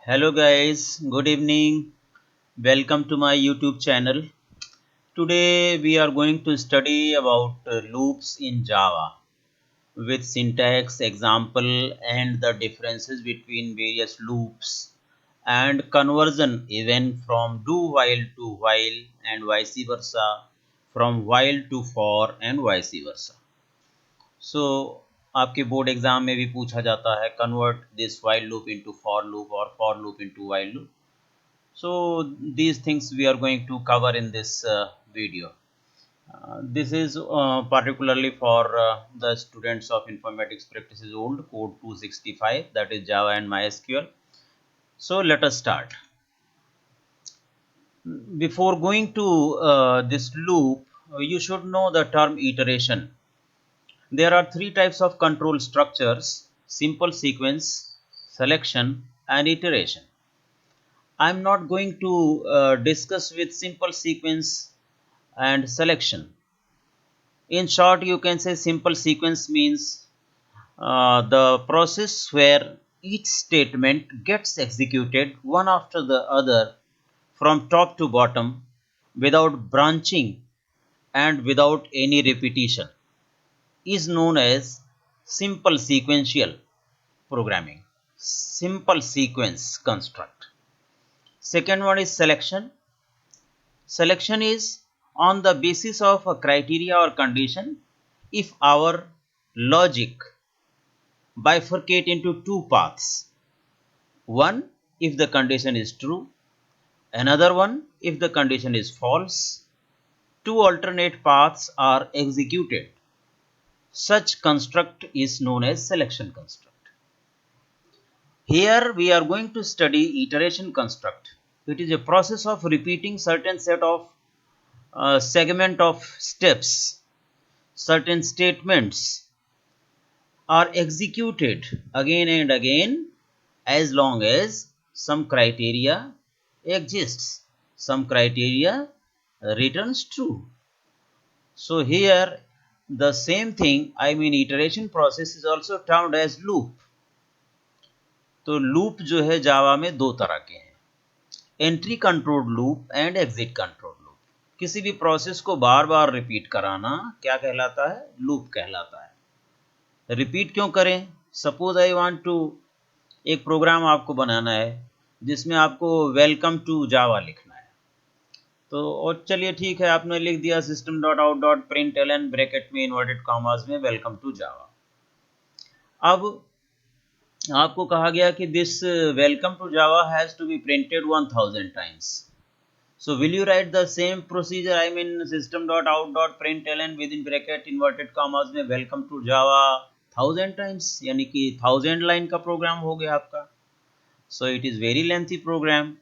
Hello guys, good evening. Welcome to my YouTube channel. Today we are going to study about loops in Java with syntax, example and the differences between various loops and conversion even from do while to while and vice versa, from while to for and vice versa. So आपके board exam में भी पूछा जाता है convert this while loop into for loop or for loop into while loop. So these things we are going to cover in this video. This is particularly for the students of informatics practices old code 265, that is Java and MySQL. So let us start. Before going to this loop, you should know the term iteration. There are three types of control structures: simple sequence, selection and iteration. I am not going to discuss with simple sequence and selection. In short, you can say simple sequence means the process where each statement gets executed one after the other from top to bottom without branching and without any repetition is known as simple sequential programming, simple sequence construct. Second one is selection. Selection is on the basis of a criteria or condition if our logic bifurcate into two paths. One if the condition is true, another one if the condition is false. Two alternate paths are executed. Such construct is known as selection construct. Here we are going to study iteration construct. It is a process of repeating certain set of segment of steps. Certain statements are executed again and again as long as some criteria exists, some criteria returns true. So here the same thing, iteration process is also termed as loop. तो loop जो है जावा में दो तरह के हैं, entry controlled loop and exit controlled loop. किसी भी प्रोसेस को बार बार रिपीट कराना क्या कहलाता है? लूप कहलाता है. रिपीट क्यों करें? सपोज आई वांट टू, एक प्रोग्राम आपको बनाना है जिसमें आपको वेलकम टू जावा लिखना है. तो और चलिए ठीक है, आपने लिख दिया system dot out dot print L N bracket में इन्वर्टेड कॉमास में वेलकम टू जावा. अब आपको कहा गया कि this welcome to Java has to be printed 1000 times. So will you write the same procedure, system.out.println within bracket inverted commas में welcome to Java 1000 times, यानी कि 1000 लाइन का प्रोग्राम हो गया आपका. So it is very lengthy program.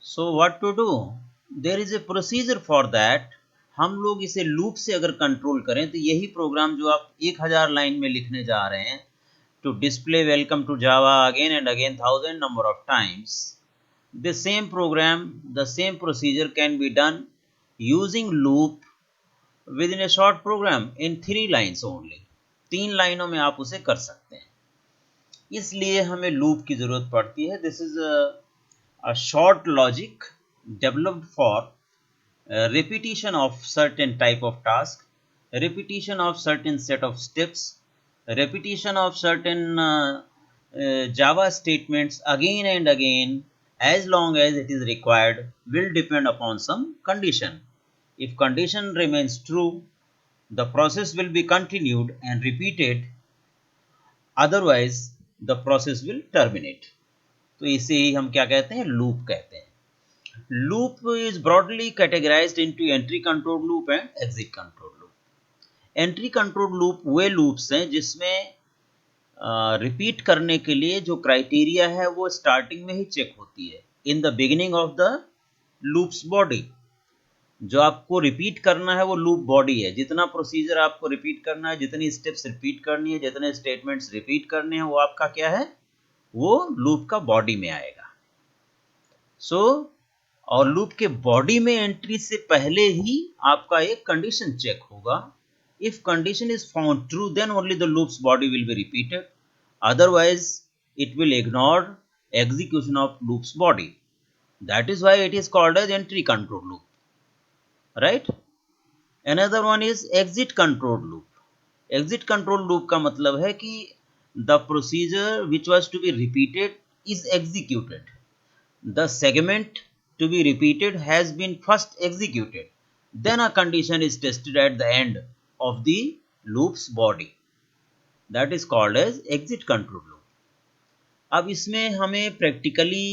So what to do? There is a procedure for that. हम लोग इसे लूप से अगर कंट्रोल करें तो यही प्रोग्राम जो आप 1000 लाइन में लिखने जा रहे हैं, to display welcome to Java again and again 1000 number of times, the same program, the same procedure can be done using loop within a short program in 3 lines only. 3 लाइनों में आप उसे कर सकते हैं, इसलिए हमें लूप की जरूरत पड़ती है. This is a short logic developed for repetition of certain type of task, repetition of certain set of steps, repetition of certain Java statements again and again as long as it is required, will depend upon some condition. If condition remains true, the process will be continued and repeated, otherwise the process will terminate. तो इसे ही हम क्या कहते हैं? Loop कहते हैं. Loop is broadly categorized into entry controlled loop and exit controlled loop. Entry controlled loop way loops हैं जिसमें रिपीट करने के लिए जो क्राइटेरिया है वो स्टार्टिंग में ही चेक होती है, in the beginning of the loops body. जो आपको रिपीट करना है वो लूप बॉडी है. जितना प्रोसीजर आपको रिपीट करना है, जितनी स्टेप्स रिपीट करनी है, जितने स्टेटमेंट्स रिपीट करने हैं, वो आपका क्या है? वो लूप का बॉडी में आएगा. सो और लूप के बॉडी में एंट्री से पहले ही आपका एक कंडीशन चेक होगा. If condition is found true, then only the loop's body will be repeated. Otherwise, it will ignore execution of loop's body. That is why it is called as entry control loop, right? Another one is exit control loop. Exit control loop का मतलब है कि the procedure which was to be repeated is executed. The segment to be repeated has been first executed. Then a condition is tested at the end of the loop's body. That is called as exit control loop. अब इसमें हमें practically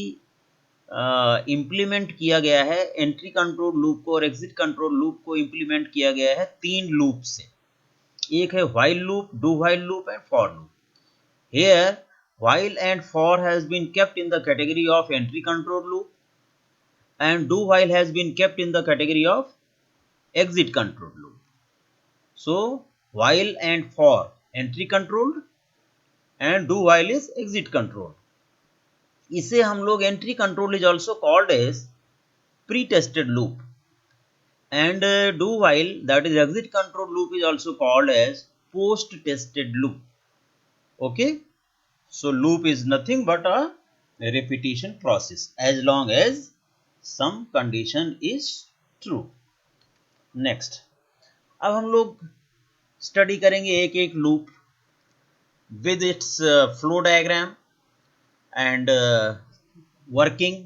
implement किया गया है entry control loop को और exit control loop को implement किया गया है 3 लूप से. एक है while loop, do while loop and for loop. Here while and for has been kept in the category of entry control loop and do while has been kept in the category of exit control loop. So while and for entry controlled and do while is exit control. इसे हम लोग entry control is also called as pre-tested loop and do while, that is exit control loop, is also called as post-tested loop. Okay, so loop is nothing but a repetition process as long as some condition is true. Next, अब हम लोग study करेंगे एक एक loop with its flow diagram and working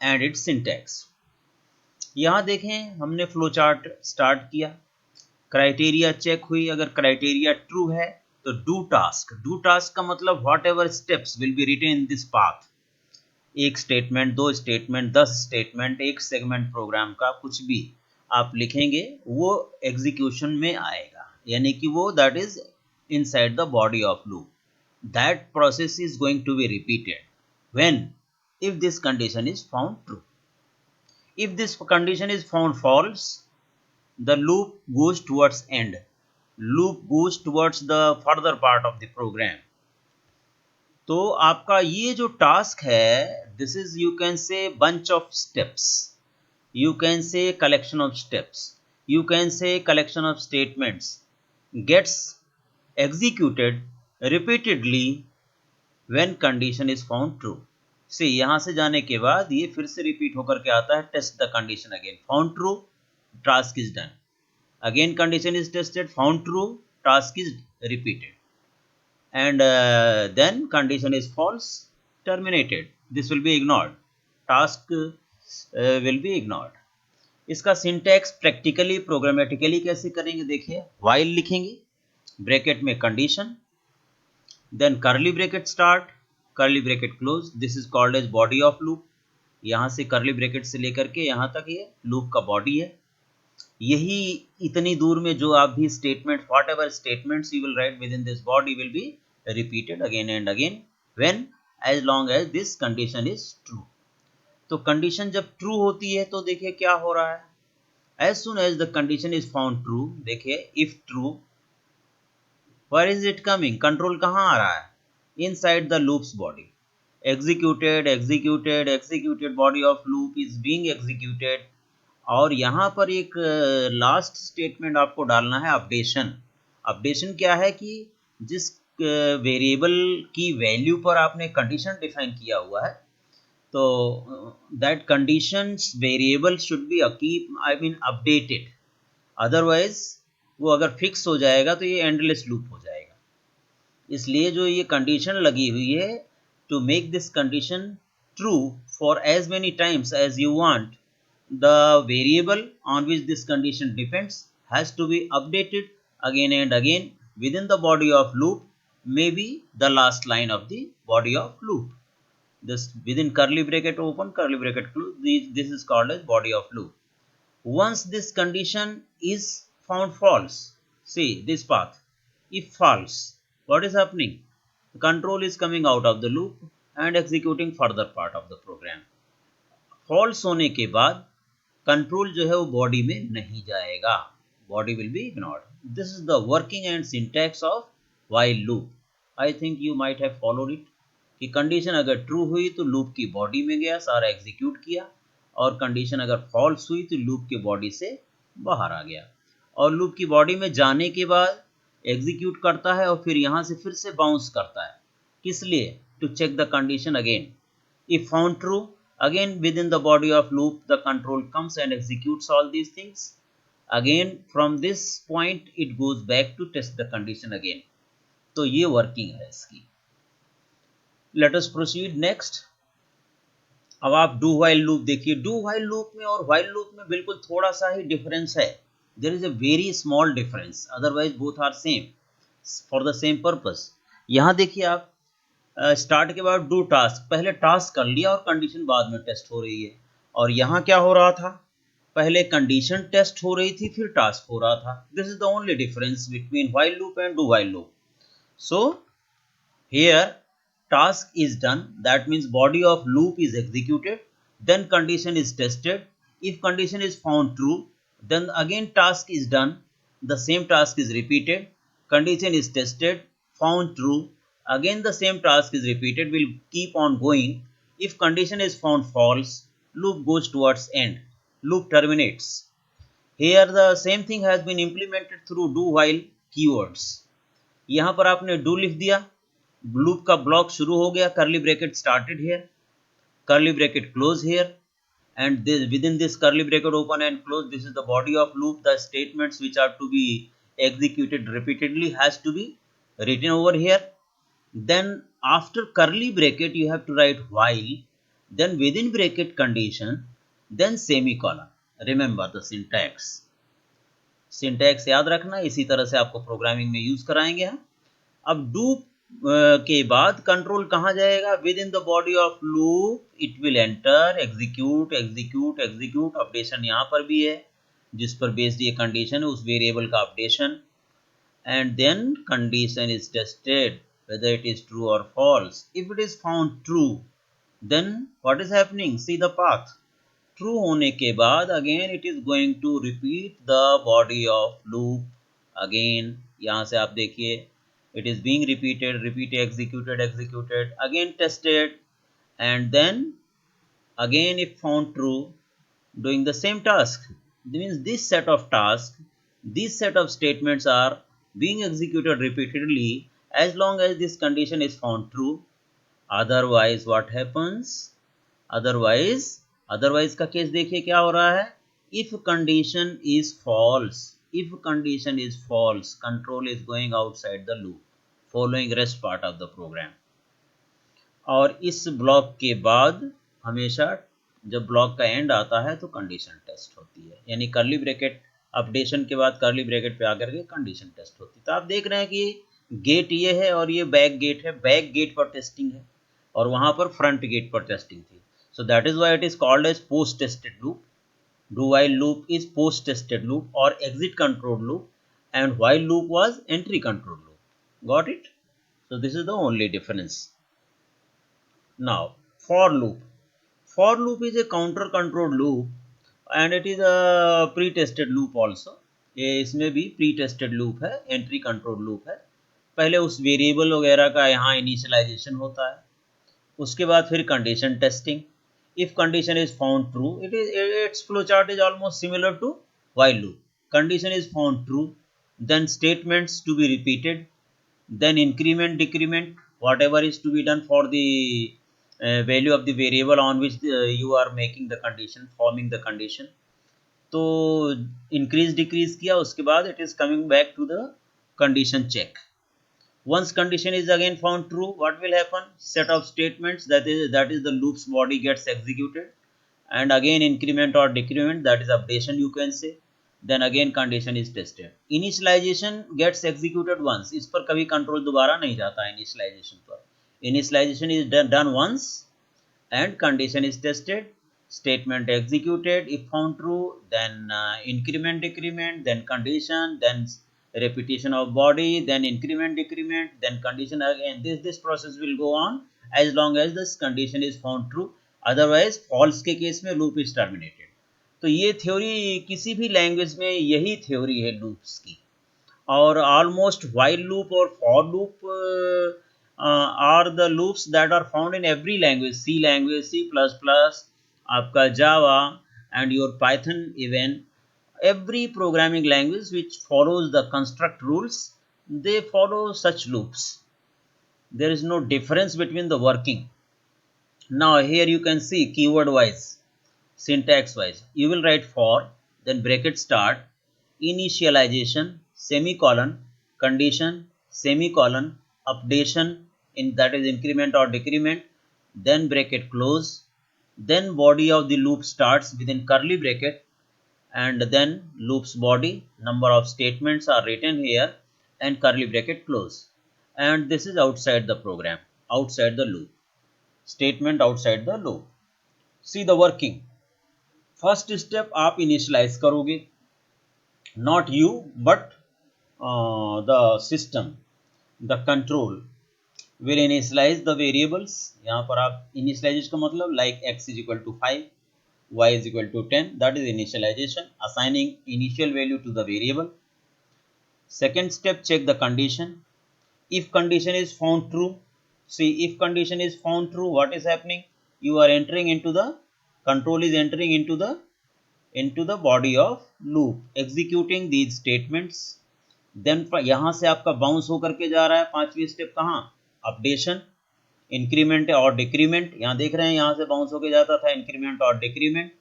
and its syntax. यहाँ देखें हमने flow chart start किया, क्राइटेरिया चेक हुई, अगर क्राइटेरिया ट्रू है तो डू टास्क का मतलब whatever steps will be written in this path. एक स्टेटमेंट, 2 स्टेटमेंट, 10 स्टेटमेंट, एक सेगमेंट प्रोग्राम का कुछ भी आप लिखेंगे वो एग्जीक्यूशन में आएगा, यानी कि वो that is inside the body of loop. That process is going to be repeated when if this condition is found true. If this condition is found false, the loop goes towards end. Loop goes towards the further part of the program. तो आपका ये जो task है, this is you can say bunch of steps, you can say collection of steps, you can say collection of statements, gets executed repeatedly when condition is found true. से यहाँ से जाने के बाद ये फिर से रिपीट होकर के आता है, test the condition again, found true, task is done, again condition is tested, found true, task is repeated and then condition is false, terminated, this will be ignored, task will be ignored. इसका syntax practically programmatically कैसे करेंगे देखिए. While लिखेंगे, bracket में condition, then curly bracket start, curly bracket close, this is called as body of loop. यहाँ से curly bracket से लेकर के यहाँ तक ये लूप का बॉडी है. यही इतनी दूर में जो आप भी statement, whatever statements you will write within this body will be repeated again and again when as long as this condition is true. तो कंडीशन जब ट्रू होती है तो देखिए क्या हो रहा है, as soon as the condition is found true, देखिए if true, where is it coming, control कहाँ आ रहा है, inside the loop's body. Executed, body of loop is being executed. और यहाँ पर एक लास्ट स्टेटमेंट आपको डालना है, अपडेशन. अपडेशन क्या है कि जिस वेरिएबल की वैल्यू पर आपने कंडीशन डिफाइन किया हुआ है, तो that conditions variable should be updated, otherwise वो अगर फिक्स हो जाएगा तो ये एंडलेस लूप हो जाएगा. इसलिए जो ये कंडीशन लगी हुई है, to make this condition true for as many times as you want, the variable on which this condition depends has to be updated again and again within the body of loop, may be the last line of the body of loop. This within curly bracket open, curly bracket close, this is called as body of loop. Once this condition is found false, see this path, if false, what is happening, the control is coming out of the loop and executing further part of the program. false होने के बाद control जो है वो body में नहीं जाएगा, body will be ignored. This is the working and syntax of while loop. I think you might have followed it कि कंडीशन अगर ट्रू हुई तो लूप की बॉडी में गया, सारा एग्जीक्यूट किया, और कंडीशन अगर फॉल्स हुई तो लूप के बॉडी से बाहर आ गया, और लूप की बॉडी में जाने के बाद एग्जीक्यूट करता है और फिर यहाँ से फिर से बाउंस करता है. किस लिए? To check the condition again. If found true, again within the body of loop the control comes and executes all these things. Again from this point it goes back to test the condition again. तो ये working है इसकी. Let us proceed next. अब आप do while loop देखिए. Do while loop में और while loop में बिल्कुल थोड़ा सा ही डिफरेंस है. There is a very small difference, otherwise both are same for the same purpose. यहाँ देखिए आप, स्टार्ट के बाद डू टास्क, पहले टास्क कर लिया और कंडीशन बाद में टेस्ट हो रही है. और यहाँ क्या हो रहा था, पहले कंडीशन टेस्ट हो रही थी फिर टास्क हो रहा था. This is the only difference between while loop and do while loop. So here task is done, that means body of loop is executed, then condition is tested. If condition is found true, then again task is done, the same task is repeated, condition is tested, found true, again the same task is repeated, will keep on going. If condition is found false, loop goes towards end, loop terminates. Here the same thing has been implemented through do while keywords. यहाँ पर आपने do लिख दिया, loop का block शुरू हो गया, curly bracket started here, curly bracket close here, and this, within this curly bracket open and close, this is the body of loop. The statements which are to be executed repeatedly has to be written over here. Then after curly bracket you have to write while, then within bracket condition, then semicolon. Remember the syntax. Syntax याद रखना, इसी तरह से आपको programming में use कराएंगे हम. अब डू के बाद कंट्रोल कहाँ जाएगा, with in the body of loop it will enter, execute execute execute. Updation यहाँ पर भी है जिस पर बेस्ड ये कंडीशन है, उस वेरिएबल का updation. And then condition is tested whether it is true or false. If it is found true, then what is happening, see the path. True होने के बाद again it is going to repeat the body of loop again. यहाँ से आप देखिए it is being repeated, executed, again tested, and then again if found true, doing the same task. That means this set of tasks, this set of statements are being executed repeatedly as long as this condition is found true. Otherwise what happens, otherwise का case देखिए क्या हो रहा है. If condition is false, control is going outside the loop following rest part of the program. और इस block के बाद हमेशा जब ब्लॉक का एंड आता है तो कंडीशन टेस्ट होती है, यानी कर्ली ब्रैकेट अपडेशन के बाद कर्ली ब्रैकेट पे आकर के कंडीशन टेस्ट होती है. तो आप देख रहे हैं कि गेट ये है और ये बैक गेट है. बैक गेट पर टेस्टिंग है और वहां पर फ्रंट गेट पर टेस्टिंग थी. So that is why it is called as post tested loop. Do while loop is post tested loop or exit control loop, and while loop was entry control loop. Got it? So this is the only difference. Now for loop. For loop is a counter controlled loop and it is a pre-tested loop also. ये इसमें भी pre-tested loop है, entry control loop है. पहले उस variable वगैरह का यहाँ इनिशियलाइजेशन होता है, उसके बाद फिर condition testing. If condition is found true, its flowchart is almost similar to while loop. Condition is found true, then statements to be repeated, then increment decrement, whatever is to be done for the value of the variable on which you are making the condition, forming the condition. तो increase decrease किया, उसके बाद it is coming back to the condition check. Once condition is again found true, what will happen? Set of statements, that is the loop's body gets executed, and again increment or decrement, that is updation you can say. Then again condition is tested. Initialization gets executed once. इस पर कभी control दोबारा नहीं जाता है initialization पर. Initialization is done once and condition is tested, statement executed. If found true, then increment decrement, then condition, then repetition of body, then increment decrement, then condition again. This process will go on as long as this condition is found true. Otherwise false के case में loop is terminated. तो ये theory किसी भी language में यही theory है loops की. और ऑलमोस्ट while loop और for loop are the loops that are found in every language. C language, C++, आपका Java and your Python even. Every programming language which follows the construct rules, they follow such loops. There is no difference between the working. Now here you can see keyword wise, syntax wise, you will write for, then bracket start, initialization, semicolon, condition, semicolon, updation, in that is increment or decrement, then bracket close, then body of the loop starts within curly bracket, and then loop's body, number of statements are written here, and curly bracket close, and this is outside the program, outside the loop, statement outside the loop. See the working. First step आप initialise करोगे, not you but the system, the control will initialise the variables. यहाँ पर आप initialise का मतलब like x is equal to 5, y is equal to 10, that is initialisation, assigning initial value to the variable. Second step, check the condition. if condition is found true, see if condition is found true, what is happening, you are entering into the, control is entering into the body of loop, executing these statements. then यहाँ से आपका bounce होकर के जा रहा है पांचवी step कहाँ, अपडेशन, इंक्रीमेंट और डिक्रीमेंट, यहाँ देख रहे हैं यहाँ से बाउंस होकर जाता था इंक्रीमेंट और decrement.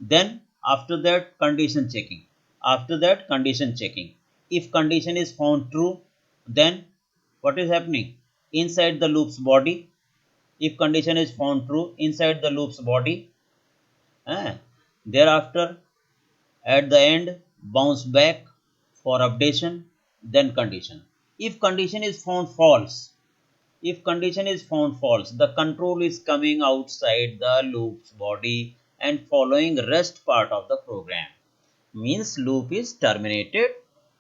Then after that condition checking, after that condition checking. if condition is found true, then what is happening inside the loop's body, if condition is found true inside the loop's body, thereafter at the end bounce back for updation, then condition. If condition is found false, if condition is found false, the control is coming outside the loop's body and following rest part of the program, means loop is terminated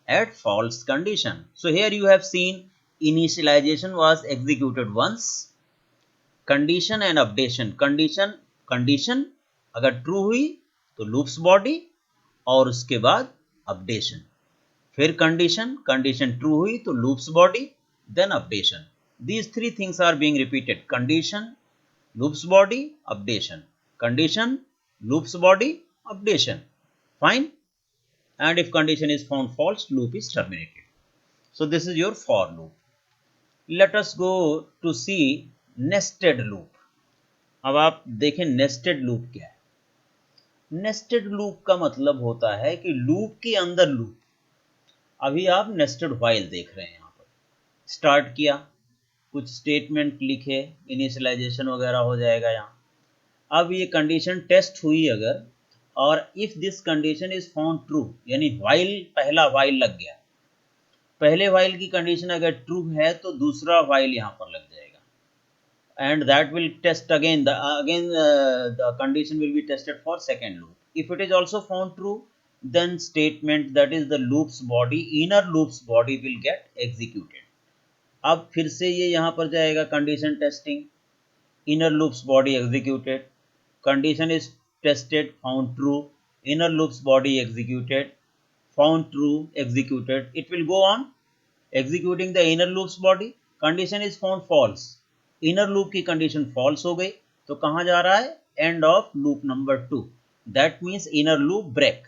at false condition. So here you have seen initialization was executed once, condition and updation. Condition अगर true हुई तो loops body और उसके बाद updation, फिर condition true हुई तो loops body then updation. these three things are being repeated, condition, loops body, updation, condition, loops body, updation. Fine. And if condition is found false, loop is terminated. So this is your for loop. Let us go to see nested loop. अब आप देखें nested loop क्या है. Nested loop का मतलब होता है कि लूप के अंदर लूप. अभी आप नेस्टेड व्हाइल देख रहे हैं, यहाँ पर स्टार्ट किया, कुछ स्टेटमेंट लिखे, इनिशियलाइजेशन वगैरह हो जाएगा यहाँ. अब ये कंडीशन टेस्ट हुई अगर, और if this condition is found true, यानी व्हाइल, पहला व्हाइल लग गया, पहले व्हाइल की कंडीशन अगर ट्रू है तो दूसरा व्हाइल यहाँ पर लग जाएगा, and that will test again, the condition will be tested for second loop. If it is also found true, then statement, that is the loop's body, inner loop's body will get executed. अब फिर से ये यहाँ पर जाएगा condition testing, inner loop's body executed, condition is tested, found true, inner loop's body executed, found true, executed. It will go on executing the inner loop's body. condition is found false, inner loop की condition false हो गई तो कहाँ जा रहा है, end of loop number 2, that means inner loop break.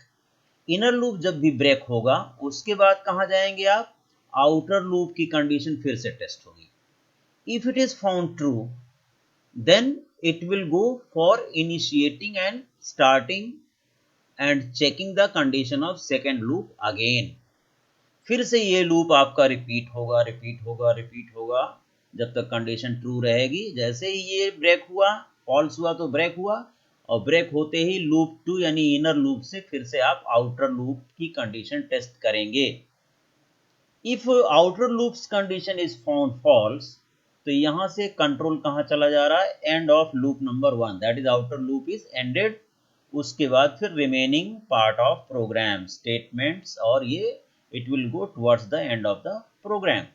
Inner loop जब भी ब्रेक होगा उसके बाद कहाँ जाएंगे आप, आउटर लूप की कंडीशन फिर से टेस्ट होगी. If it is found true, then it will go for initiating and starting and checking the condition of second loop again. फिर से ये लूप आपका रिपीट होगा, रिपीट होगा, रिपीट होगा जब तक कंडीशन ट्रू रहेगी. जैसे ही ये ब्रेक हुआ, फॉल्स हुआ तो ब्रेक हुआ, और ब्रेक होते ही लूप 2 यानी इनर लूप से फिर से आप आउटर लूप की कंडीशन टेस्ट करेंगे. If outer loops condition is found false, तो यहां से कंट्रोल कहां चला जा रहा है, end of loop number 1, that is outer loop is ended. उसके बाद फिर remaining part of program statements, और ये it will go towards the end of the program.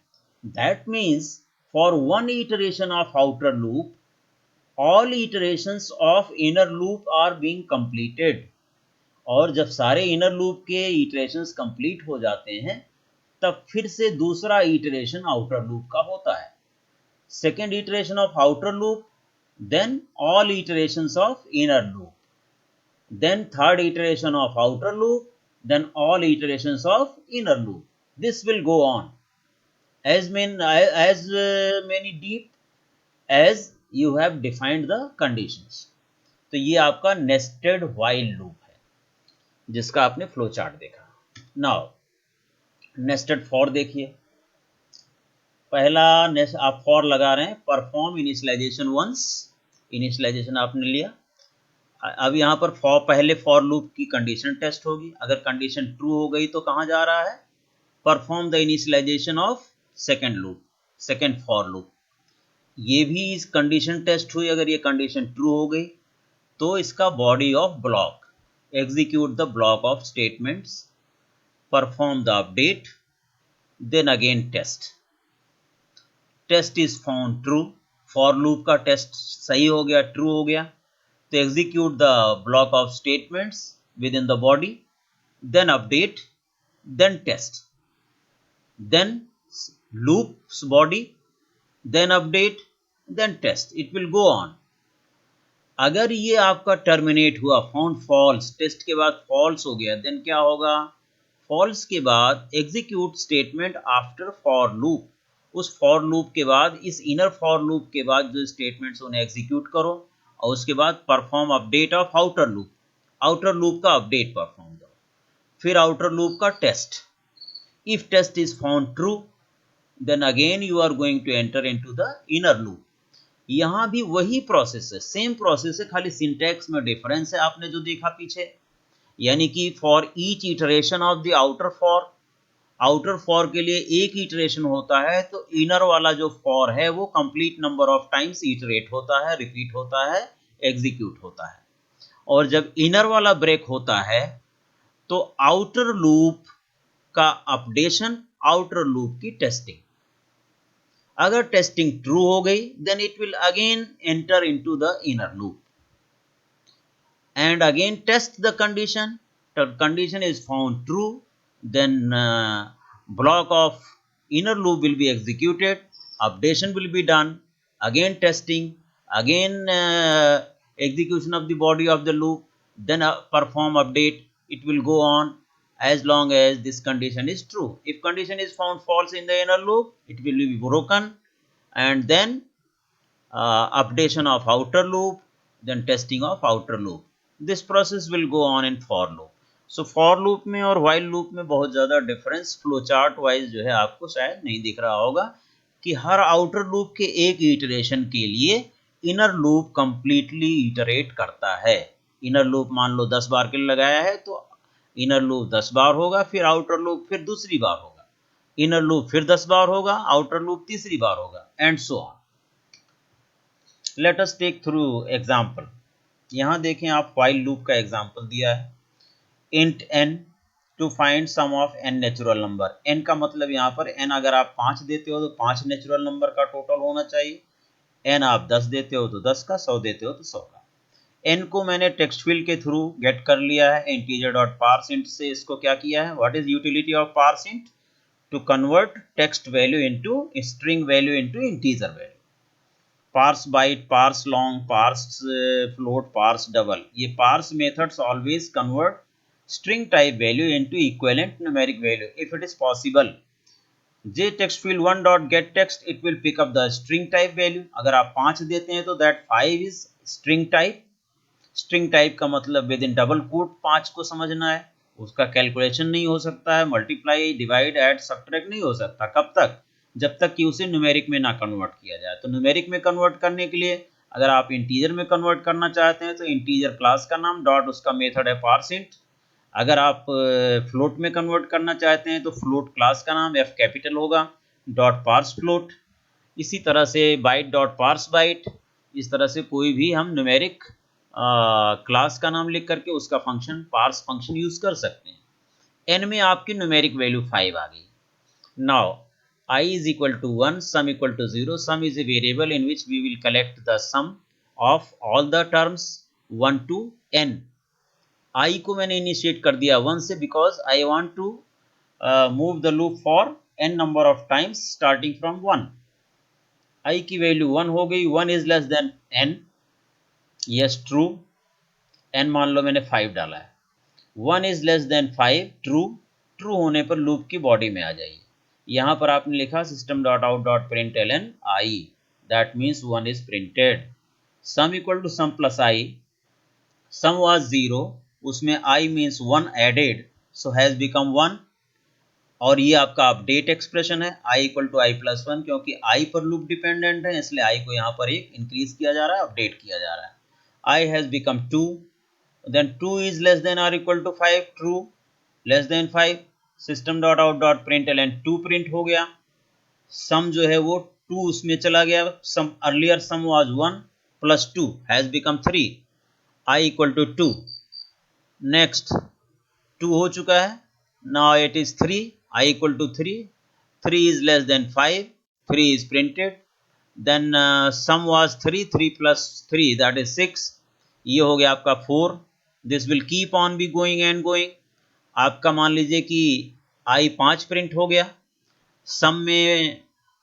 That means for one iteration of outer loop, all iterations of inner loop are being completed. और जब सारे inner loop के iterations complete हो जाते हैं तब फिर से दूसरा iteration outer loop का होता है. second iteration of outer loop, then all iterations of inner loop, then third iteration of outer loop, then all iterations of inner loop. This will go on as many deep as you have defined the conditions. तो ये आपका nested while loop है जिसका आपने flow chart देखा. Now nested for देखिए. पहला आप फॉर लगा रहे हैं, परफॉर्म इनिशियलाइजेशन वंस. इनिशियलाइजेशन आपने लिया. अब यहाँ पर पहले फॉर लूप की कंडीशन टेस्ट होगी. अगर कंडीशन ट्रू हो गई तो कहाँ जा रहा है? Perform the initialisation of second loop, second for loop. ये भी इस कंडीशन टेस्ट हुई. अगर ये कंडीशन ट्रू हो गई तो इसका body of block, execute the block of statements, perform the update, then again test. Test is found true. For loop का टेस्ट सही हो गया, ट्रू हो गया, तो execute the block of statements within the body, then update, then test, then loops body, then update, then test. It will go on. अगर ये आपका टर्मिनेट हुआ, फाउंड फॉल्स, टेस्ट के बाद फॉल्स हो गया, देन क्या होगा? फॉल्स के बाद execute statement after for loop. उस फॉर लूप के बाद, इस इनर फॉर लूप के बाद जो स्टेटमेंट्स उन्हें एग्जीक्यूट करो, और उसके बाद perform update of outer loop. Outer loop का अपडेट परफॉर्म करो. फिर आउटर लूप का test. If test is found true, then again you are going to enter into the inner loop. यहां भी वही प्रोसेस है, सेम प्रोसेस है, खाली सिंटैक्स में डिफरेंस है. आपने जो देखा पीछे, यानी कि for each iteration of the outer for, outer for के लिए एक इटरेशन होता है, तो इनर वाला जो फॉर है वो complete number of times iterate होता है, रिपीट होता है, एग्जीक्यूट होता है. और जब इनर वाला ब्रेक होता है तो आउटर लूप का अपडेशन, आउटर लूप की टेस्टिंग. अगर टेस्टिंग ट्रू हो गई, then it will again enter into the inner loop and again test the condition. The condition is found true, then block of inner loop will be executed, updation will be done, again testing, again execution of the body of the loop, then perform update. It will go on as long as this condition is true. If condition is found false in the inner loop, it will be broken, and then updation of outer loop, then testing of outer loop. This process will go on in for loop. So for loop में और while loop में बहुत ज़्यादा difference flow chart wise जो है आपको शायद नहीं दिख रहा होगा, कि हर आउटर लूप के एक इटरेशन के लिए इनर लूप कंप्लीटली इटरेट करता है. इनर लूप मान लो 10 बार के लिए लगाया है, तो इनर लूप 10 बार होगा, फिर आउटर लूप फिर दूसरी बार होगा, इनर लूप फिर 10 बार होगा, आउटर लूप तीसरी बार होगा, and so on. Let us take through example. यहाँ देखें आप, while लूप का एग्जाम्पल दिया है. int n to find sum of n natural number. n का मतलब यहाँ पर n अगर आप 5 देते हो तो 5 नेचुरल नंबर का टोटल होना चाहिए. n आप 10 देते हो तो 10 का, 100 देते हो तो 100 का. n को मैंने टेक्स्ट फील्ड के थ्रू गेट कर लिया है. integer.parseInt से इसको क्या किया है? What is utility of parseInt? To convert text value into string value into integer value. parse byte, parse long, parse float, parse double. ये parse methods always convert string type value into equivalent numeric value if it is possible. j text field 1 dot get text, it will pick up the string type value. अगर आप 5 देते हैं तो that 5 is string type. string type का मतलब with in double coat 5 को समझना है. उसका कैलकुलेशन नहीं हो सकता है, मल्टीप्लाई, डिवाइड, ऐड, सब्ट्रैक्ट नहीं हो सकता. कब तक? जब तक कि उसे न्यूमेरिक में ना कन्वर्ट किया जाए. तो न्यूमेरिक में कन्वर्ट करने के लिए अगर आप इंटीजर में कन्वर्ट करना चाहते हैं तो इंटीजर क्लास का नाम डॉट उसका मेथड है parseInt. अगर आप फ्लोट में कन्वर्ट करना चाहते हैं तो फ्लोट क्लास का नाम f कैपिटल होगा, डॉट पार्स फ्लोट. इसी तरह से बाइट डॉट पार्स बाइट. इस तरह से कोई भी हम न्यूमेरिक क्लास का नाम लिख करके उसका फंक्शन, पार्स फंक्शन यूज कर सकते हैं. n में आपकी न्यूमेरिक वैल्यू 5 आ गई. Now I is equal to 1, sum equal to 0. Sum is a variable in which we will collect the sum of all the terms 1 to n. I को मैंने initiate कर दिया 1 से, because I want to move the loop for n number of times starting from 1. I की value 1 हो गई. 1 is less than n. Yes, true. n मान लो मैंने 5 डाला है. 1 is less than 5, true. True होने पर लूप की बॉडी में आ जाइए. यहाँ पर आपने लिखा system.out.println i. that means 1 is printed. Sum equal to sum plus I, sum was 0, उसमें I means 1 added, so has become 1, और ये आपका अपडेट एक्सप्रेशन है I equal to I plus one, क्योंकि I पर लूप डिपेंडेंट है इसलिए I को यहाँ पर एक इंक्रीज किया जा रहा है, अपडेट किया जा रहा है. I has become 2, then 2 is less than or equal to 5, true, less than 5, system dot out dot println 2 print हो गया. सम जो है वो 2 उसमें चला गया, sum earlier sum was 1 plus 2 has become 3, I equal to 2. Next 2 हो चुका है, now it is 3, I equal to 3, 3 is less than 5, 3 is printed, then sum was 3, 3 plus 3 that is 6, ये हो गया आपका 4, this will keep on be going and going. आपका मान लीजिए कि I 5 प्रिंट हो गया, सम में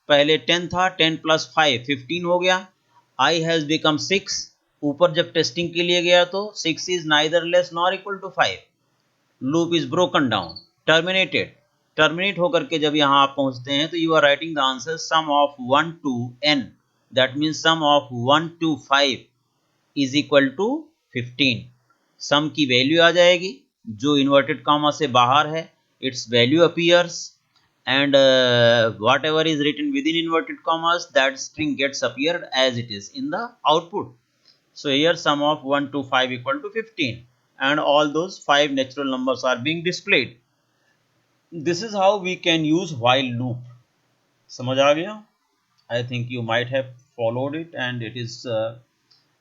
पहले 10 था, 10 plus 5 15 हो गया, I has become 6, ऊपर जब टेस्टिंग के लिए गया तो 6 is neither less nor equal to 5, loop is broken down, terminated. Terminate होकर के जब यहाँ आप पहुँचते हैं तो you are writing the answer sum of 1 to n, that means sum of 1 to 5 is equal to 15. Sum की वैल्यू आ जाएगी जो इन्वर्टेड कॉमा से बाहर है, it's value appears, and whatever is written within inverted commas, that string gets appeared as it is in the output. So here sum of 1 to 5 equal to 15, and all those 5 natural numbers are being displayed. This is how we can use while loop. समझ आ गया? I think you might have followed it, and it is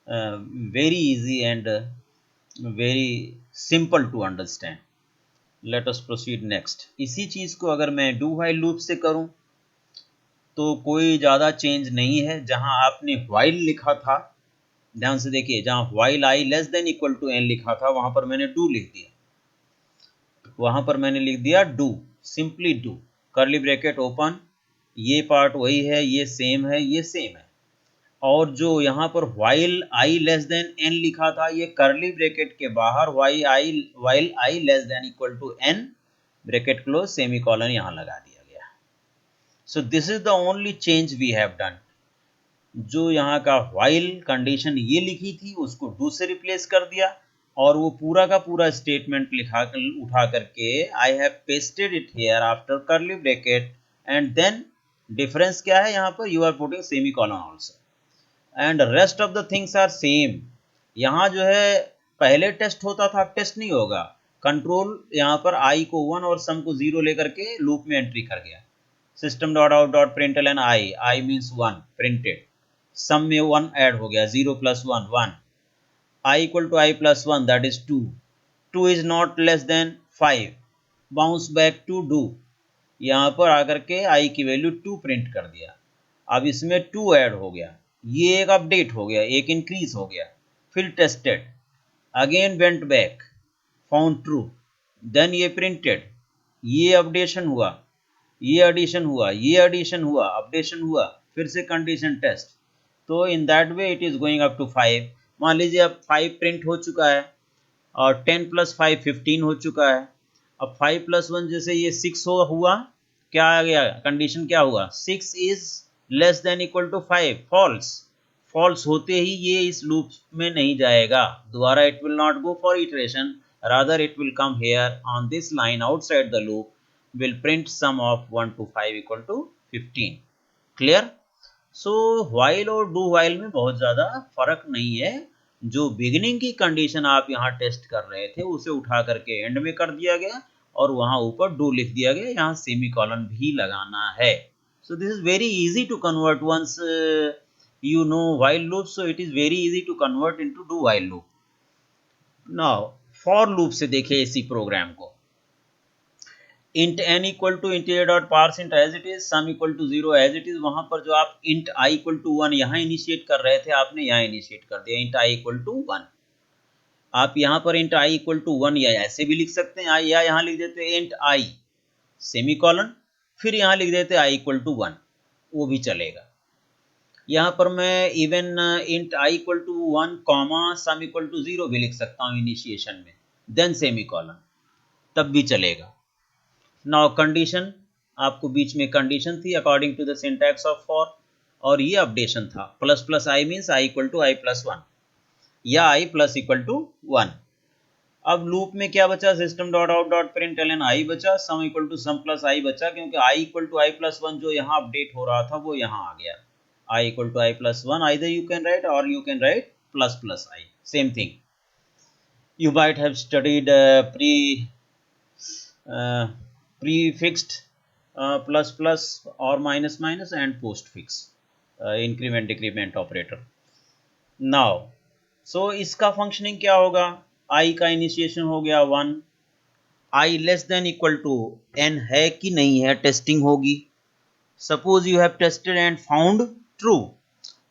very easy and very simple to understand. Let us proceed next. इसी चीज़ को अगर मैं do while loop से करूं तो कोई ज़्यादा चेंज नहीं है. जहां आपने while लिखा था, ध्यान से देखिए, जहां while I less than equal to n लिखा था वहां पर मैंने do लिख दिया, वहां पर मैंने लिख दिया do, simply do, curly bracket open, ये पार्ट वही है, ये सेम है, ये सेम है. और जो यहाँ पर while I less then n लिखा था, ये कर्ली ब्रैकेट के बाहर while I less than equal to n, bracket close, semicolon यहाँ लगा दिया गया. So this is the only change we have done. जो यहाँ का while कंडीशन ये लिखी थी उसको do से रिप्लेस कर दिया, और वो पूरा का पूरा स्टेटमेंट लिखा उठा करके I have pasted it here after curly bracket, and then difference क्या है, यहाँ पर you are putting semicolon also, and rest of the things are same. यहाँ जो है पहले टेस्ट होता था, अब टेस्ट नहीं होगा. कंट्रोल यहाँ पर I को 1 और सम को 0 लेकर के लूप में एंट्री कर गया. System dot out dot println I means 1 printed, sum में 1 ऐड हो गया, 0 plus 1 1, I equal to I plus 1 that is 2, 2 is not less than 5, bounce back to do, यहाँ पर आकर के I की वैल्यू 2 प्रिंट कर दिया. अब इसमें 2 ऐड हो गया, ये एक अपडेट हो गया, एक इंक्रीज हो गया. फिर tested, again went back, found true, then ये प्रिंटेड, ये अपडेशन हुआ, ये एडिशन हुआ, ये एडिशन हुआ, अपडेशन हुआ, फिर से कंडीशन टेस्ट. तो in that way it is going up to 5. मान लीजिए अब 5 प्रिंट हो चुका है और 10 प्लस 5 15 हो चुका है. अब 5 प्लस 1 जैसे ये 6 हुआ, क्या आ गया, कंडीशन क्या हुआ, 6 is less than equal to 5, false. False होते ही ये इस लूप में नहीं जाएगा दोबारा, it will not go for iteration, rather it will come here on this line outside the loop, will print sum of 1 to 5 equal to 15. Clear? So while और do while में बहुत ज़्यादा फर्क नहीं है. जो बिगिनिंग की कंडीशन आप यहाँ टेस्ट कर रहे थे उसे उठा करके एंड में कर दिया गया और वहाँ ऊपर do लिख दिया गया, यहाँ सेमीकोलन भी लगाना है. So this is very easy to convert once you know while loop, so it is very easy to convert into do while loop. Now for loop से देखिए इसी प्रोग्राम को. int n equal to integer dot parse int as it is, sum equal to 0 as it is. वहां पर जो आप int I equal to 1 यहाँ initiate कर रहे थे, आपने यहाँ इनिशिएट कर दिया int I इक्वल टू 1. आप यहाँ पर int I इक्वल टू 1 या ऐसे भी लिख सकते हैं, या यहाँ लिख देते हैं int I सेमीकोलन, फिर यहाँ लिख देते हैं I इक्वल टू 1, वो भी चलेगा. यहाँ पर मैं even int I equal to 1 comma sum equal to 0 भी लिख सकता हूँ इनिशिएशन में, देन सेमीकोलन, तब भी चलेगा. नाउ कंडीशन, आपको बीच में कंडीशन थी according to the syntax of for, और ये अपडेशन था। Plus plus I means I equal to I plus one या I plus equal to one. अब लूप में क्या बचा, system dot out dot println I बचा, sum equal to sum plus I बचा, क्योंकि I equal to I plus one जो यहाँ अपडेट हो रहा था वो यहाँ आ गया। I equal to I plus one, either you can write और you can write plus plus I, same thing. You might have studied prefixed plus plus or minus minus and postfix increment decrement operator. Now, so इसका functioning क्या होगा, i का initiation हो गया 1, i less than equal to n है कि नहीं है, टेस्टिंग होगी। Suppose you have tested and found true,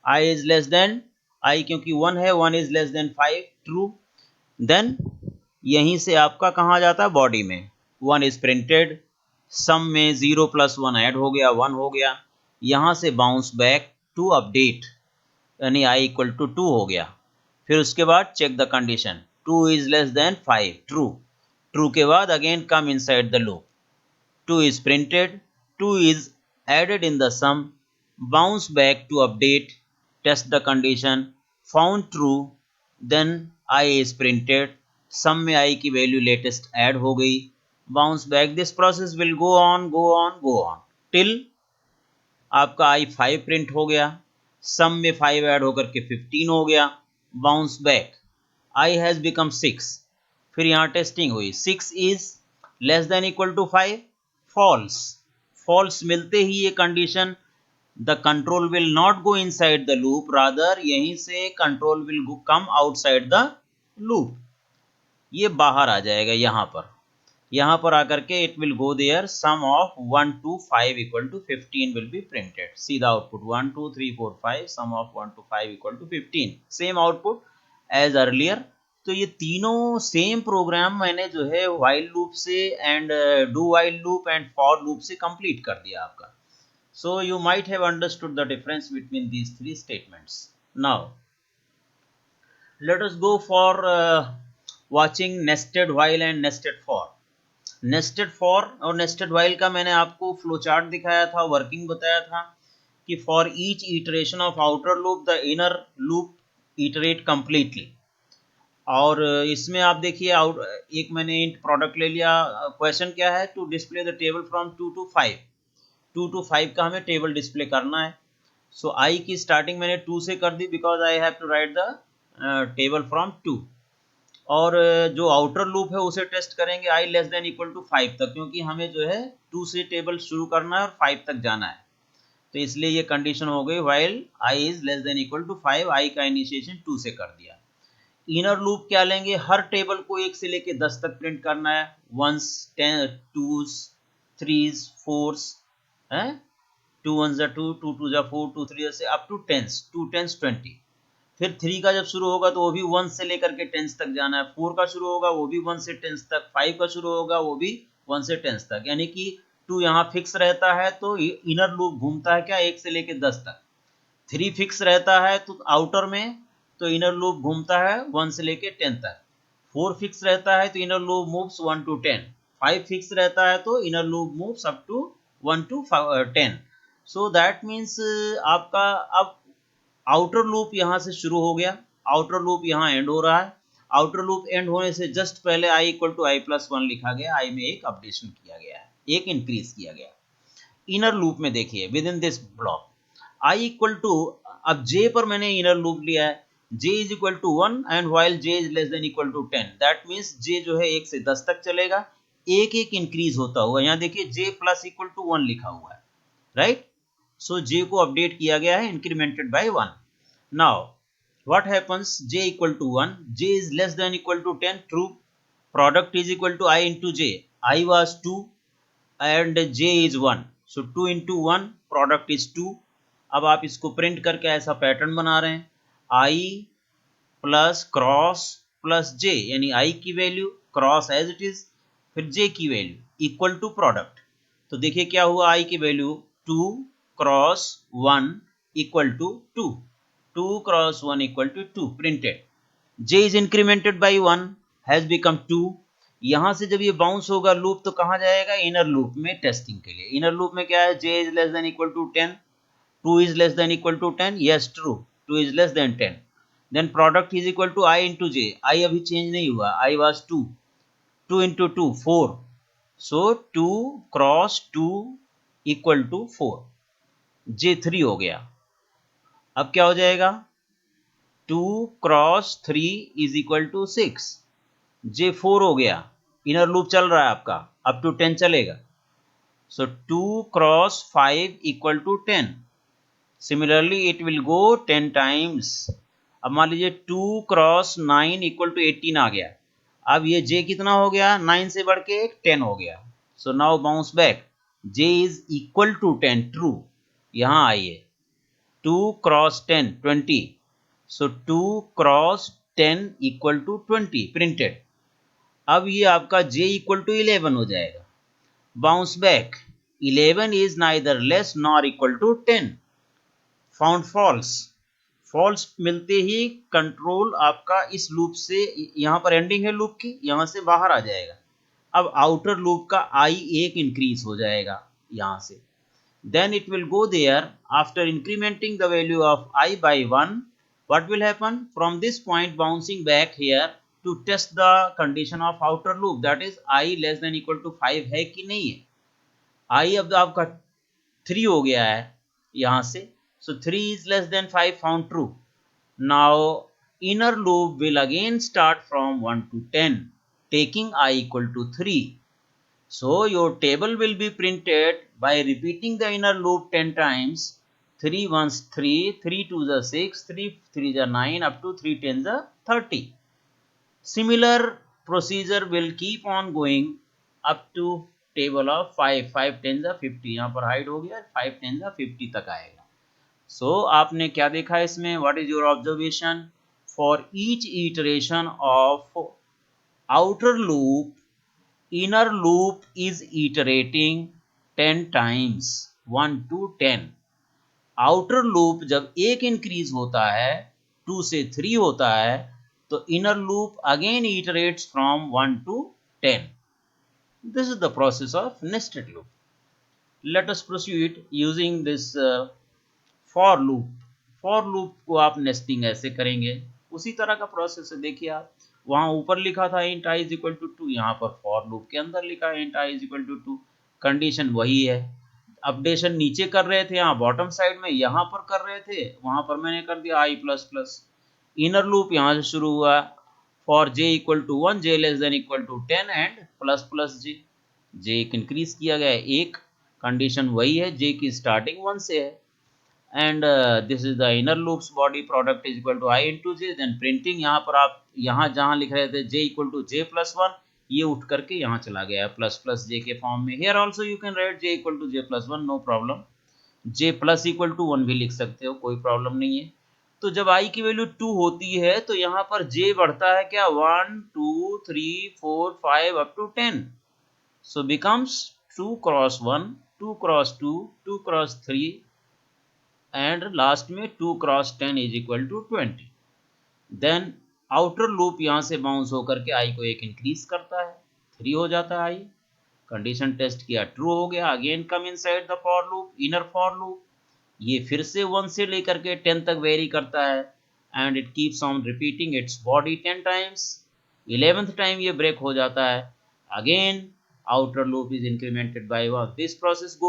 i is less than i क्योंकि 1 है, 1 is less than 5, true. Then यहीं से आपका कहाँ जाता है, बॉडी में 1 इज प्रिंटेड, सम में 0 प्लस 1 ऐड हो गया, 1 हो गया। यहाँ से बाउंस बैक टू अपडेट, यानी i इक्वल टू 2 हो गया। फिर उसके बाद check the condition, 2 is less than 5, true. True के बाद again come inside the loop, 2 is printed, 2 is added in the sum, bounce back to update, test the condition, found true, then I is printed, sum में I की value latest add हो गई, bounce back, this process will go on till आपका I 5 print हो गया, सम में 5 add होकर के 15 हो गया, bounce back, I has become 6, फिर यहाँ टेस्टिंग हुई, 6 is less than equal to 5, false, false मिलते ही ये condition, the control will not go inside the loop, rather यहीं से control will come outside the loop, ये बाहर आ जाएगा। यहाँ पर आकर के it will go there, sum of 1 to 5 equal to 15 will be printed, see the output 1 2 3 4 5, sum of 1 to 5 equal to 15, same output as earlier। तो ये तीनों सेम प्रोग्राम मैंने जो है व्हाइल लूप से and do while loop and for loop से complete कर दिया आपका। So you might have understood the difference between these three statements. Now let us go for watching nested while and nested for. Nested for और nested while का मैंने आपको flow chart दिखाया था, वर्किंग बताया था कि for each iteration of outer loop the inner loop iterate completely. और इसमें आप देखिए एक मैंने इंट प्रोडक्ट ले लिया, क्वेश्चन क्या है, to display the table from 2 to 5, 2 to 5 का हमें टेबल डिस्प्ले करना है। सो आई की स्टार्टिंग मैंने 2 से कर दी because I have to write the table from 2, और जो आउटर लूप है उसे टेस्ट करेंगे I less than equal to 5 तक, क्योंकि हमें जो है 2 से टेबल शुरू करना है और 5 तक जाना है, तो इसलिए ये कंडीशन हो गई while i is less than equal to 5, i का इनिशिएशन 2 से कर दिया। इनर लूप क्या लेंगे, हर टेबल को 1 से लेके 10 तक प्रिंट करना है, 1s 10 2s 3s 4s, 2 1s 2 2 2s 4 2 3s से अप टू 10s 2 10s 20। फिर 3 का जब शुरू होगा तो वो भी 1 से लेकर के 10s तक जाना है, 4 का शुरू होगा वो भी 1 से 10s तक, 5 का शुरू होगा वो भी 1 से 10s तक, यानी कि 2 यहाँ फिक्स रहता है तो इनर लूप घूमता है क्या 1 से लेके 10 तक, 3 फिक्स रहता है तो आउटर में तो इनर लूप घूमता है 1 से लेके 10 तक, 4 फिक्स रहता है तो inner loop moves 1 to 10, 5 fix रहता है तो inner loop moves up to 1 to 10। So that means आपका अब आउटर लूप यहाँ से शुरू हो गया, आउटर लूप यहाँ एंड हो रहा है, आउटर लूप एंड होने से जस्ट पहले आई इक्वल टू आई प्लस 1 लिखा गया, आई में एक अपडेशन किया गया है, एक इंक्रीज किया गया। इनर लूप में देखिए within this block i equal to, अब जे पर मैंने इनर लूप लिया है, j is equal to 1 and while j is less than equal to 10, that means j जो है 1 से 10 तक चलेगा, एक एक इंक्रीज होता हुआ, यहाँ देखिए j प्लस इक्वल टू 1 लिखा हुआ है, राइट। सो j को अपडेट किया गया है incremented by 1। Now what happens, j equal to 1, j is less than equal to 10, true, product is equal to i into j, i was 2 and j is 1, so 2 into 1 product is 2। अब आप इसको print करके ऐसा pattern बना रहे हैं, i plus cross plus j, यानी i की value cross as it is, फिर j की वैल्यू इक्वल टू प्रोडक्ट। तो देखिए क्या हुआ, i की value 2 cross 1 equal to 2, 2 cross 1 equal to 2 printed, j is incremented by 1 has become 2। यहां से जब ये बाउंस होगा लूप तो कहां जाएगा, इनर लूप में टेस्टिंग के लिए। इनर लूप में क्या है, j is less than equal to 10, 2 is less than equal to 10, yes true, 2 is less than 10. Then product is equal to I into j, I अभी change नहीं हुआ, I was 2, 2 into 2 4, so 2 cross 2 equal to 4, j 3 हो गया. अब क्या हो जाएगा, 2 cross 3 is equal to 6, जे 4 हो गया, इनर लूप चल रहा है आपका, अप टू 10 चलेगा. So 2 cross 5 equal to 10. Similarly it will go 10 times. अब मान लीजिए 2 क्रॉस 9 इक्वल टू 18 आ गया. अब ये जे कितना हो गया, 9 से बढ़ के 10 हो गया. So now bounce back, j is equal to 10 true. यहां आइए, 2 cross 10 20, so 2 cross 10 equal to 20 printed. अब ये आपका j इक्वल टू 11 हो जाएगा. Bounce back, 11 is neither less nor equal to 10. Found false. False मिलते ही कंट्रोल आपका इस लूप से, यहां पर एंडिंग है लूप की, यहां से बाहर आ जाएगा. अब आउटर लूप का i एक इंक्रीज हो जाएगा यहां से. Then it will go there. After incrementing the value of I by 1, what will happen? From this point bouncing back here to test the condition of outer loop, that is I less than equal to 5 है कि नहीं है. I अब आपका 3 हो गया है यहाँ से, so 3 is less than 5 found true. Now inner loop will again start from 1 to 10 taking I equal to 3. So your table will be printed by repeating the inner loop 10 times. 3 ones 3, 3 twos are 6, 3 threes are 9, up to 3 tens are 30. Similar procedure will keep on going up to table of 5, 5 tens are 50. यहाँ पर hide हो गया, 5 tens are 50 तक आएगा. So आपने क्या देखा इसमें, what is your observation? For each iteration of outer loop, inner loop is iterating 10 times 1 to 10. outer loop जब एक इंक्रीज होता है 2 से 3 होता है, तो inner loop again iterates from 1 to 10. This is the process of nested loop. Let us proceed using this for loop. for loop को आप nesting ऐसे करेंगे, उसी तरह का प्रोसेस है. देखिए आप, वहां ऊपर लिखा था int i is equal to 2, यहाँ पर for loop के अंदर लिखा है int i is equal to 2. Condition वही है. अपडेशन नीचे कर रहे थे यहाँ बॉटम साइड में, यहाँ पर कर रहे थे, वहां पर मैंने कर दिया i plus plus. Inner loop यहाँ से शुरू हुआ, for j equal to 1, j less than equal to 10 and plus plus j. j एक इंक्रीज किया गया है, एक कंडीशन वही है, j की स्टार्टिंग 1 से है. and this is the inner loops body product is equal to I into j. then printing, यहाँ पर आप यहाँ जहाँ लिख रहे थे j equal to j plus 1, ये उठ करके यहाँ चला गया प्लस प्लस j के फॉर्म में. here also you can write j equal to j plus 1, no problem. j plus equal to 1 भी लिख सकते हो, कोई प्रॉब्लम नहीं है. तो जब i की वैल्यू 2 होती है तो यहाँ पर j बढ़ता है क्या, 1 2 3 4 5 up to 10. so becomes 2 cross 1, 2 cross 2, 2 cross 3 and last में 2 cross 10 is equal to 20. Then outer loop यहाँ से बाउंस होकर के आई को एक इंक्रीज करता है, 3 हो जाता है आई. कंडीशन टेस्ट किया, ट्रू हो गया. Again come inside the for loop, inner for loop. ये फिर से 1 से लेकर के 10 तक वेरी करता है and it keeps on repeating its body 10 times. 11th time ये ब्रेक हो जाता है. Again outer loop is incremented by 1. This process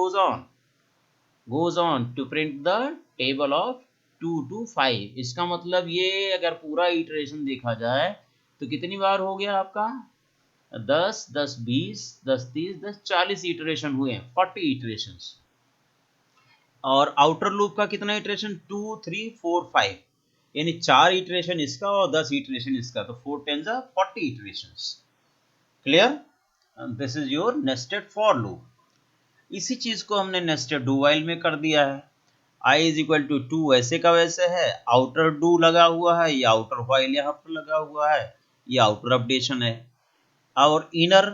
goes on to print the table of 2 to 5. इसका मतलब ये अगर पूरा इटरेशन देखा जाए तो कितनी बार हो गया आपका, 10 10 20 10 30 10 40 इटरेशन हुए हैं, 40 इटरेशंस. और आउटर लूप का कितना इटरेशन, 2 3 4 5, यानी 4 इटरेशन इसका और 10 इटरेशन इसका, तो 4 10 40 iterations. Clear? This is your nested for loop. इसी चीज को हमने नेस्टेड डू वाइल में कर दिया है. i इज इक्वल टू 2 वैसे का वैसे है, आउटर डू लगा हुआ है, ये आउटर वाइल यहाँ पर लगा हुआ है, ये आउटर अपडेशन है. और inner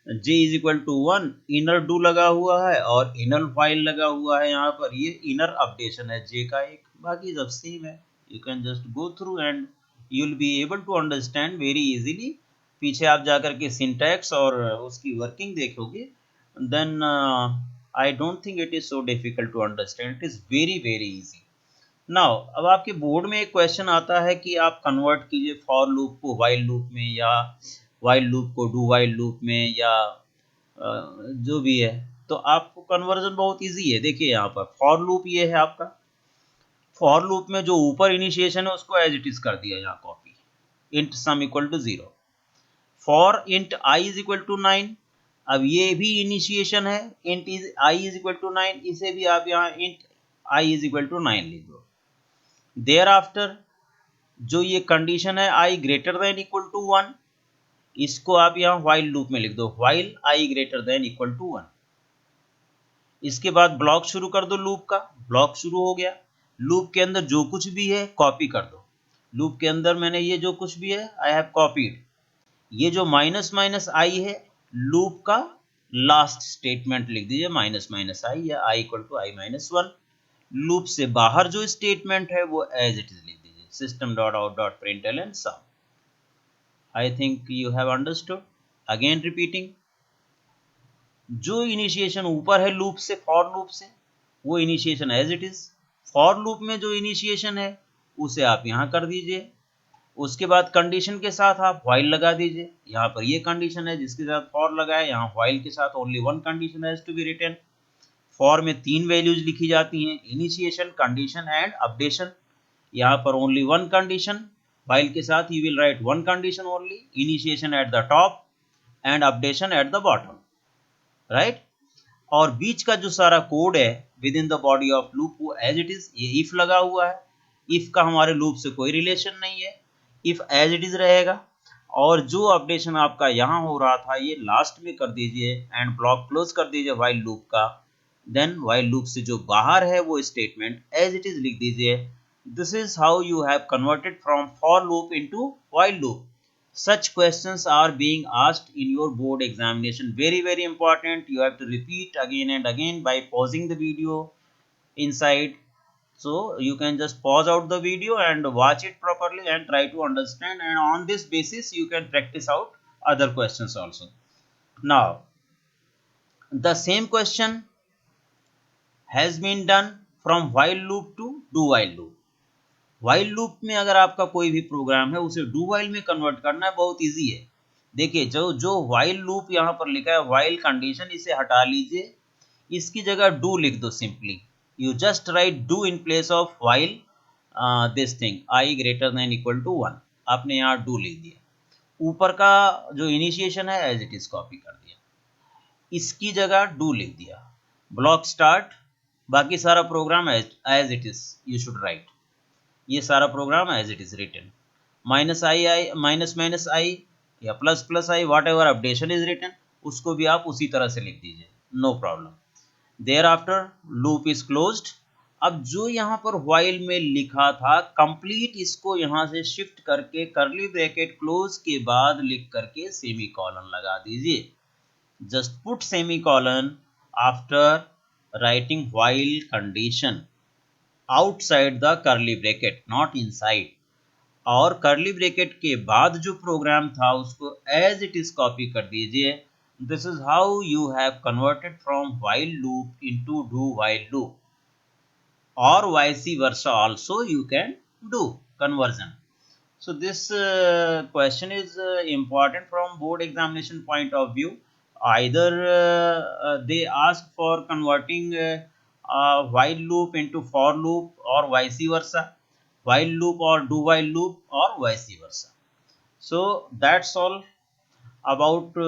j is equal to 1, inner do लगा हुआ है और इनर वाइल लगा हुआ है यहाँ पर, ये इनर अपडेशन है j का एक. बाकी सब सेम है. You can just go through and you will be able to understand very easily. पीछे आप जाकर के सिंटैक्स और उसकी वर्किंग देखोगे, then I don't think it is so difficult to understand. It is very very easy. Now अब आपके board में एक क्वेश्चन आता है कि आप कन्वर्ट कीजिए फॉर लूप को वाइल लूप में, या वाइल लूप को डू वाइल लूप में, या जो भी है। तो आपको कन्वर्जन बहुत इजी है। देखिए यहाँ पर फॉर लूप ये है आपका। फॉर लूप में जो ऊपर इनिशिएशन है उसको एज इट इज कर दिया यहाँ copy, int sum equal to 0। For int i is equal to 9, अब ये भी इनिशिएशन है, int is i is equal to 9, इसे भी आप यहाँ int i is equal to 9 लिख दो। देयर आफ्टर जो ये कंडीशन है i greater than equal to 1, इसको आप यहाँ व्हाइल लूप में लिख दो, while i greater than equal to 1। इसके बाद ब्लॉक शुरू कर दो लूप का। ब्लॉक शुरू हो गया। लूप के अंदर जो कुछ भी है कॉपी कर दो। लूप के अंदर मैंने ये जो कुछ भी है आई हैव कॉपीड। ये जो माइनस माइनस आई है लूप का लास्ट स्टेटमेंट लिख दीजिए, माइनस माइनस आई या I equal to I minus 1। Loop से बाहर जो स्टेटमेंट है वो एज इट इज लिख दीजिए, system dot out dot println sum. I think you have understood. Again repeating, जो इनिशिएशन ऊपर है लूप से, फॉर लूप से, वो initiation as it is. For loop में जो इनिशिएशन है उसे आप यहाँ कर दीजिए। उसके बाद कंडीशन के साथ आप व्हाइल लगा दीजिए। यहाँ पर ये कंडीशन है जिसके साथ फॉर लगा है, यहाँ व्हाइल के साथ only one condition has to be written. For में 3 वैल्यूज लिखी जाती हैं, इनिशिएशन, कंडीशन एंड अपडेशन। यहाँ पर ओनली वन कंडीशन, while के साथ you will write one condition only, initiation at the top and updation at the bottom, right? और बीच का जो सारा कोड है with in the body of loop वो एज इट इज, ये इफ लगा हुआ है। इफ का हमारे लूप से कोई रिलेशन नहीं है, इफ एज इट इज रहेगा। और जो अपडेशन आपका यहाँ हो रहा था ये लास्ट में कर दीजिए एंड ब्लॉक क्लोज कर दीजिए व्हाइल लूप का। देन व्हाइल लूप से जो बाहर है वो स्टेटमेंट एज इट इज लिख दीजिए। This is how you have converted from for loop into while loop. Such questions are being asked in your board examination. Very very important. You have to repeat again and again by pausing the video inside. So you can just pause out the video and watch it properly and try to understand, and on this basis you can practice out other questions also. Now the same question has been done from while loop to do while loop. While loop में अगर आपका कोई भी programme है उसे do while में convert करना है, बहुत इजी है। देखिए जो जो व्हाइल लूप यहाँ पर लिखा है व्हाइल कंडीशन, इसे हटा लीजिए, इसकी जगह डू लिख दो। Simply you just write do in place of while this thing i greater than equal to 1। आपने यहाँ डू लिख दिया। ऊपर का जो इनिशिएशन है एज इट इज कॉपी कर दिया, इसकी जगह डू लिख दिया। ब्लॉक स्टार्ट, बाकी सारा program as it is you should write. ये सारा program as it is written. Minus I I minus minus I या plus plus I whatever updation is written, उसको भी आप उसी तरह से लिख दीजिए, no problem. Thereafter loop is closed. अब जो यहाँ पर व्हाइल में लिखा था कंप्लीट, इसको यहाँ से शिफ्ट करके करली ब्रैकेट क्लोज के बाद लिख करके सेमी कॉलन लगा दीजिए। Just put semi colon after writing while condition outside the curly bracket, not inside. और कर्ली ब्रैकेट के बाद जो प्रोग्राम था उसको एज इट इज कॉपी कर दीजिए। This is how you have converted from while loop into do while loop, और vice versa also you can do conversion. So this question is important from board examination point of view. Either they ask for converting while loop into for loop or vice versa, while loop or do while loop or vice versa. So that's all about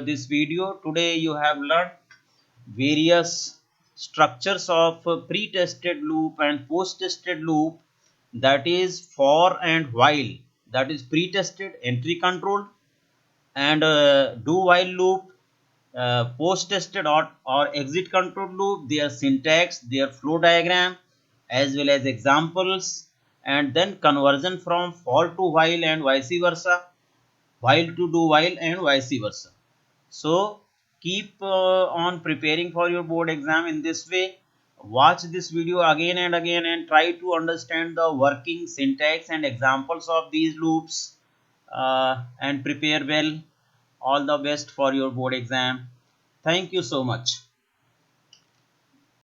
this video. Today you have learned various structures of pre-tested loop and post-tested loop, that is for and while, that is pre-tested entry controlled, and do while loop, post-tested or exit control loop, their syntax, their flow diagram, as well as examples, and then conversion from for to while and vice versa, while to do while and vice versa. So keep on preparing for your board exam in this way. Watch this video again and again and try to understand the working syntax and examples of these loops, and prepare well. All the best for your board exam. Thank you so much.